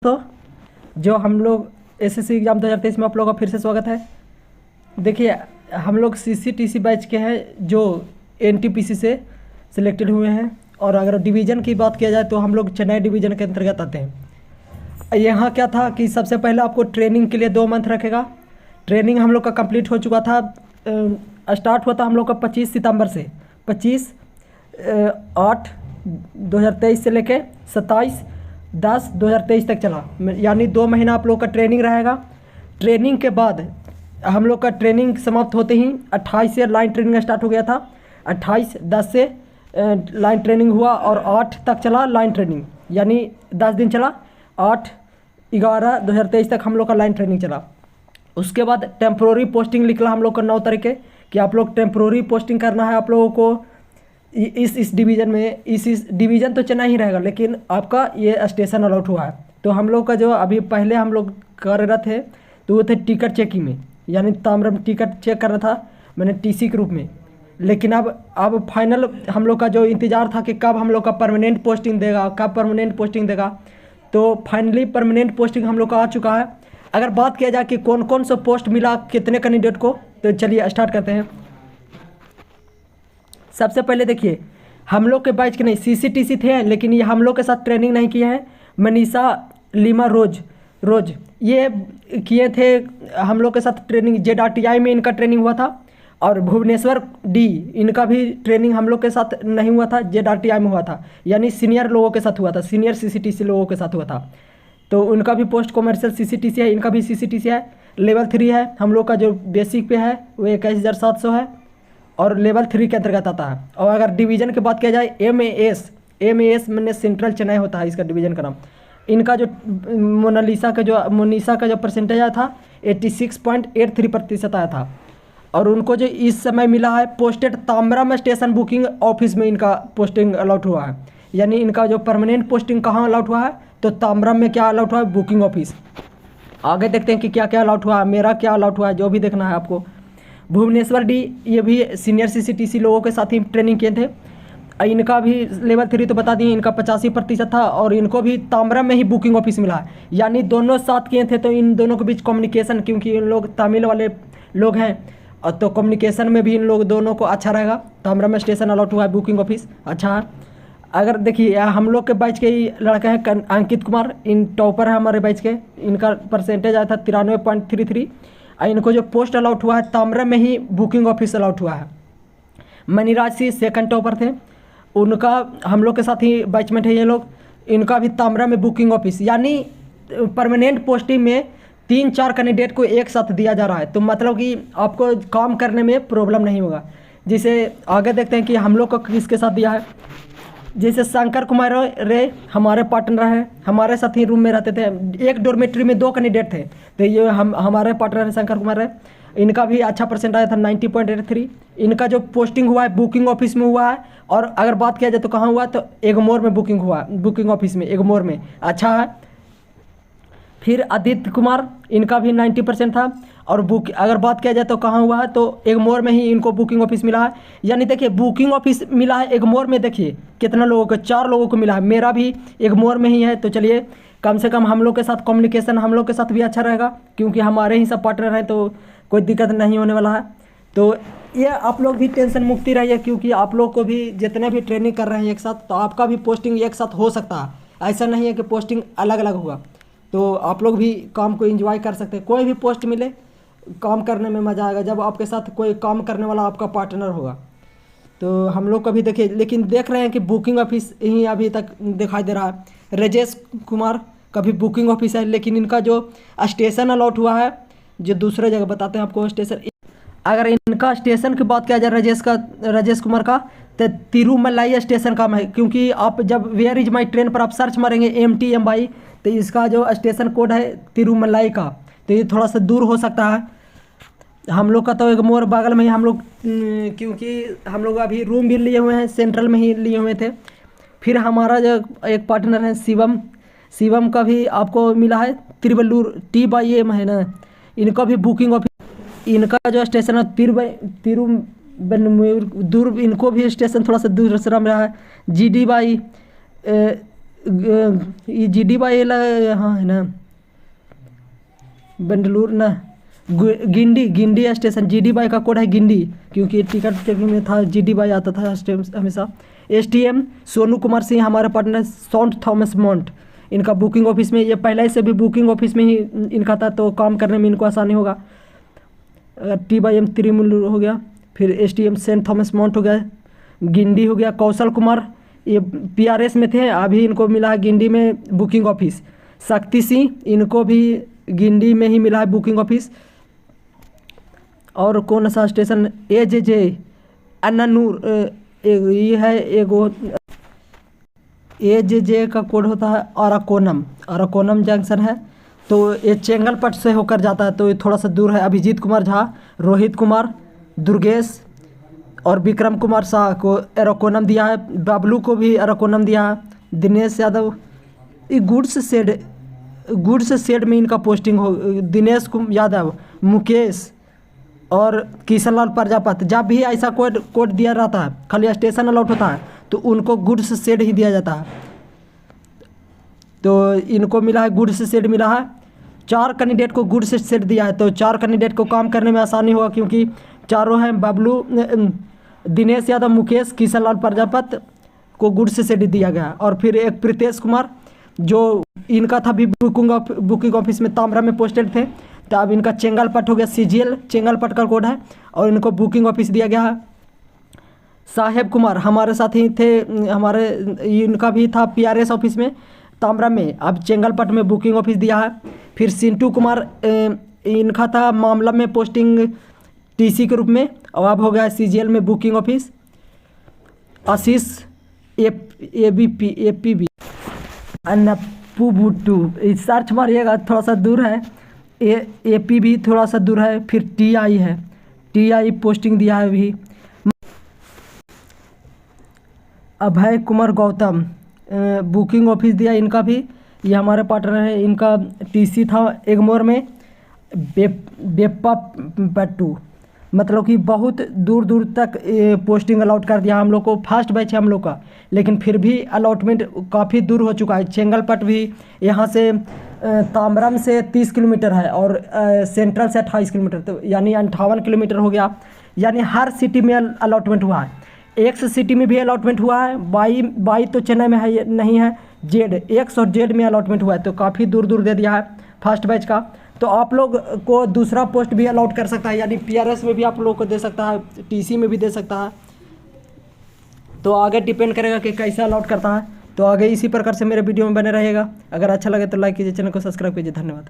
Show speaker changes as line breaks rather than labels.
तो जो हम लोग एसएससी एग्ज़ाम 2023 में आप लोगों का फिर से स्वागत है। देखिए हम लोग सीसीटीसी बैच के हैं जो एनटीपीसी से सिलेक्टेड हुए हैं, और अगर डिवीज़न की बात किया जाए तो हम लोग चेन्नई डिवीज़न के अंतर्गत आते हैं। यहाँ क्या था कि सबसे पहले आपको ट्रेनिंग के लिए 2 मंथ रखेगा। ट्रेनिंग हम लोग का कंप्लीट हो चुका था। स्टार्ट हुआ था हम लोग का 25 सितंबर से, 25/8/2023 से लेके 27/10/2023 तक चला, यानी 2 महीना आप लोग का ट्रेनिंग रहेगा। ट्रेनिंग के बाद हम लोग का ट्रेनिंग समाप्त होते ही 28 से लाइन ट्रेनिंग स्टार्ट हो गया था। 28/10 से लाइन ट्रेनिंग हुआ और 8 तक चला लाइन ट्रेनिंग, यानी 10 दिन चला। 8/11/2023 तक हम लोग का लाइन ट्रेनिंग चला। उसके बाद टेम्प्रोरी पोस्टिंग निकला हम लोग का 9 तारीख के कि आप लोग टेम्प्रोरी पोस्टिंग करना है आप लोगों को इस डिवीज़न में। इस डिवीज़न तो चेन्नई ही रहेगा, लेकिन आपका ये स्टेशन अलॉट हुआ है। तो हम लोग का जो अभी पहले हम लोग कार्यरत थे तो वो थे टिकट चेकिंग में, यानी ताम्रम टिकट चेक करना था मैंने टीसी के रूप में। लेकिन अब फाइनल हम लोग का जो इंतज़ार था कि कब हम लोग का परमानेंट पोस्टिंग देगा, कब परमानेंट पोस्टिंग देगा, तो फाइनली परमानेंट पोस्टिंग हम लोग का आ चुका है। अगर बात किया जाए कि कौन कौन सा पोस्ट मिला कितने कैंडिडेट को, तो चलिए स्टार्ट करते हैं। सबसे पहले देखिए हम लोग के बैच के नहीं सीसीटीसी थे, लेकिन ये हम लोग के साथ ट्रेनिंग नहीं किए हैं। मनीषा लीमा रोज ये किए थे हम लोग के साथ ट्रेनिंग। जेडआरटीआई में इनका ट्रेनिंग हुआ था, और भुवनेश्वर डी इनका भी ट्रेनिंग हम लोग के साथ नहीं हुआ था, जेडआरटीआई में हुआ था, यानी सीनियर लोगों के साथ हुआ था, सीनियर सीसीटीसी लोगों के साथ हुआ था। तो उनका भी पोस्ट कॉमर्शियल सीसीटीसी है, इनका भी सीसीटीसी है। लेवल 3 है हम लोग का, जो बेसिक पे है वो 21,700 है और लेवल 3 के अंतर्गत आता है। और अगर डिवीज़न की बात किया जाए एमएएस मैंने सेंट्रल चेन्नई होता है इसका डिवीज़न का नाम। इनका जो मोनालिसा का जो परसेंटेज आया था 86.83% आया था। और उनको जो इस समय मिला है पोस्टेड ताम्रम स्टेशन बुकिंग ऑफिस में इनका पोस्टिंग अलॉट हुआ है, यानी इनका जो परमानेंट पोस्टिंग कहाँ अलॉट हुआ है तो ताम्रम में क्या अलॉट हुआ है, बुकिंग ऑफिस। आगे देखते हैं कि क्या क्या अलॉट हुआ है, मेरा क्या अलॉट हुआ है, जो भी देखना है आपको। भुवनेश्वर डी ये भी सीनियर सीसीटीसी लोगों के साथ ही ट्रेनिंग किए थे। इनका भी लेवल 3 तो बता दिए, इनका 85% था, और इनको भी ताम्रम में ही बुकिंग ऑफिस मिला है, यानी दोनों साथ किए थे। तो इन दोनों के बीच कम्युनिकेशन, क्योंकि इन लोग तमिल वाले लोग हैं, और तो कम्युनिकेशन में भी इन लोग दोनों को अच्छा रहेगा। ताम्रम में स्टेशन अलॉट हुआ है, बुकिंग ऑफिस अच्छा है। अगर देखिए हम लोग के बैच के ही लड़का है अंकित कुमार, इन टॉपर है हमारे बैच के। इनका परसेंटेज आया था 93.33। इनको जो पोस्ट अलॉट हुआ है ताम्रम में ही बुकिंग ऑफिस अलॉट हुआ है। मनीराज सिंह सेकंड टॉपर थे, उनका हम लोग के साथ ही बैचमेट है ये लोग। इनका भी ताम्रम में बुकिंग ऑफिस, यानी परमानेंट पोस्टिंग में 3-4 कैंडिडेट को एक साथ दिया जा रहा है, तो मतलब कि आपको काम करने में प्रॉब्लम नहीं होगा। जिसे आगे देखते हैं कि हम लोग को किसके साथ दिया है। जैसे शंकर कुमार रे हमारे पार्टनर हैं, हमारे साथ ही रूम में रहते थे। एक डॉर्मेट्री में 2 कैंडिडेट थे, तो ये हमारे पार्टनर हैं शंकर कुमार रे। इनका भी अच्छा परसेंट आया था 90.83। इनका जो पोस्टिंग हुआ है बुकिंग ऑफिस में हुआ है। और अगर बात किया जाए तो कहाँ हुआ, तो एगमोर में बुकिंग हुआ, बुकिंग ऑफिस में एगमोर में, अच्छा है। फिर आदित्य कुमार इनका भी 90% था, और अगर बात किया जाए तो कहाँ हुआ है, तो एगमोर में ही इनको बुकिंग ऑफिस मिला है। यानी देखिए बुकिंग ऑफिस मिला है एगमोर में, देखिए कितना लोगों को, 4 लोगों को मिला है। मेरा भी एगमोर में ही है, तो चलिए कम से कम हम लोग के साथ कम्युनिकेशन हम लोग के साथ भी अच्छा रहेगा, क्योंकि हमारे ही सब पार्टनर हैं, तो कोई दिक्कत नहीं होने वाला है। तो ये आप लोग भी टेंशन मुक्ति रहिए, क्योंकि आप लोग को भी जितने भी ट्रेनिंग कर रहे हैं एक साथ, तो आपका भी पोस्टिंग एक साथ हो सकता है। ऐसा नहीं है कि पोस्टिंग अलग अलग होगा, तो आप लोग भी काम को एंजॉय कर सकते हैं। कोई भी पोस्ट मिले काम करने में मज़ा आएगा जब आपके साथ कोई काम करने वाला आपका पार्टनर होगा। तो हम लोग कभी देखिए, लेकिन देख रहे हैं कि बुकिंग ऑफिस ही अभी तक दिखाई दे रहा है। राजेश कुमार का भी बुकिंग ऑफिस है, लेकिन इनका जो स्टेशन अलॉट हुआ है जो दूसरे जगह बताते हैं आपको स्टेशन। अगर इनका स्टेशन की बात किया जाए राजेश कुमार का, तो तिरुमलाई स्टेशन का है, क्योंकि आप जब वेयर इज माई ट्रेन पर आप सर्च मारेंगे MTMY, तो इसका जो स्टेशन कोड है तिरुमलाई का, तो ये थोड़ा सा दूर हो सकता है। हम लोग का तो एगमोर बगल में ही हम लोग, क्योंकि हम लोग अभी रूम भी लिए हुए हैं, सेंट्रल में ही लिए हुए थे। फिर हमारा जो एक पार्टनर है शिवम का भी आपको मिला है तिरुवल्लूर TYM है ना, इनका भी बुकिंग ऑफिस। इनका जो स्टेशन है तिरुवल्लूर दूर, इनको भी स्टेशन थोड़ा सा दूसरा मिला है। GD बाई ये GD बाई हाँ है ना, बेंगलुरु ना, गिंडी स्टेशन। GD बाई का कोड है गिंडी, क्योंकि टिकट चेकिंग में था GD बाई आता था हमेशा। STM सोनू कुमार सिंह हमारे पार्टनर। सॉन्ट थॉमस मॉन्ट इनका बुकिंग ऑफिस में, ये पहले से भी बुकिंग ऑफिस में ही इनका था, तो काम करने में इनको आसानी होगा। TYM तिरुमुल हो गया, फिर STM सेंट थॉमस मॉन्ट हो गया, गिंडी हो गया। कौशल कुमार ये PRS में थे, अभी इनको मिला है गिंडी में बुकिंग ऑफिस। शक्ति सिंह इनको भी गिंडी में ही मिला है बुकिंग ऑफिस। और कौन सा स्टेशन, AJJ अन्नानूर, ये है एगो। AJJ का कोड होता है अराकोनम जंक्शन है, तो ये चेंगलपट से होकर जाता है, तो ये थोड़ा सा दूर है। अभिजीत कुमार झा, रोहित कुमार, दुर्गेश और विक्रम कुमार शाह को एराकोनम दिया है। बबलू को भी एराकोनम दिया है। दिनेश यादव ये गुड्स शेड में इनका पोस्टिंग हो। दिनेश यादव, मुकेश और किशनलाल प्रजापति, जब भी ऐसा कोड दिया रहता है, खाली स्टेशन अलॉट होता है तो उनको गुड्स शेड ही दिया जाता है, तो इनको मिला है गुड्स शेड मिला है। 4 कैंडिडेट को गुड्स शेड दिया है, तो 4 कैंडिडेट को काम करने में आसानी होगा, क्योंकि चारों हैं बबलू, दिनेश यादव, मुकेश, किशनलाल प्रजापति को गुड्स शेड दिया गया। और फिर एक प्रीतेश कुमार, जो इनका था भी बुकिंग ऑफिस में तामरा में पोस्टेड थे, तो अब इनका चेंगलपट हो गया। CGL चेंगलपट का कोड है और इनको बुकिंग ऑफिस दिया गया है। साहेब कुमार हमारे साथ ही थे, हमारे इनका भी था PRS ऑफिस में तामरा में, अब चेंगलपट में बुकिंग ऑफिस दिया है। फिर सिंटू कुमार इनका था मामला में पोस्टिंग TC के रूप में, और अब हो गया CGL में बुकिंग ऑफिस। आशीष APB अन्नपूबुट्टू, सर्च मारिएगा, थोड़ा सा दूर है। APB थोड़ा सा दूर है। फिर TI है, TI पोस्टिंग दिया है अभी। अभय कुमार गौतम बुकिंग ऑफिस दिया इनका भी, ये हमारे पार्टनर है। इनका TC था एगमोर में बेप्पा पट्टू, मतलब कि बहुत दूर दूर तक पोस्टिंग अलाउट कर दिया हम लोग को। फर्स्ट बैच है हम लोग का, लेकिन फिर भी अलॉटमेंट काफ़ी दूर हो चुका है। चेंगलपट भी यहाँ से तामरम से 30 किलोमीटर है, और सेंट्रल से 28 किलोमीटर, तो यानी 58 किलोमीटर हो गया। यानी हर सिटी में अलॉटमेंट हुआ है। X सिटी में भी अलॉटमेंट हुआ है, बाई तो चेन्नई में है नहीं है, X और Z में अलॉटमेंट हुआ है, तो काफ़ी दूर दूर दे दिया है फर्स्ट बैच का। तो आप लोग को दूसरा पोस्ट भी अलॉट कर सकता है, यानी PRS में भी आप लोग को दे सकता है, TC में भी दे सकता है, तो आगे डिपेंड करेगा कि कैसा अलॉट करता है। तो आगे इसी प्रकार से मेरे वीडियो में बने रहेगा। अगर अच्छा लगे तो लाइक कीजिए, चैनल को सब्सक्राइब कीजिए। धन्यवाद।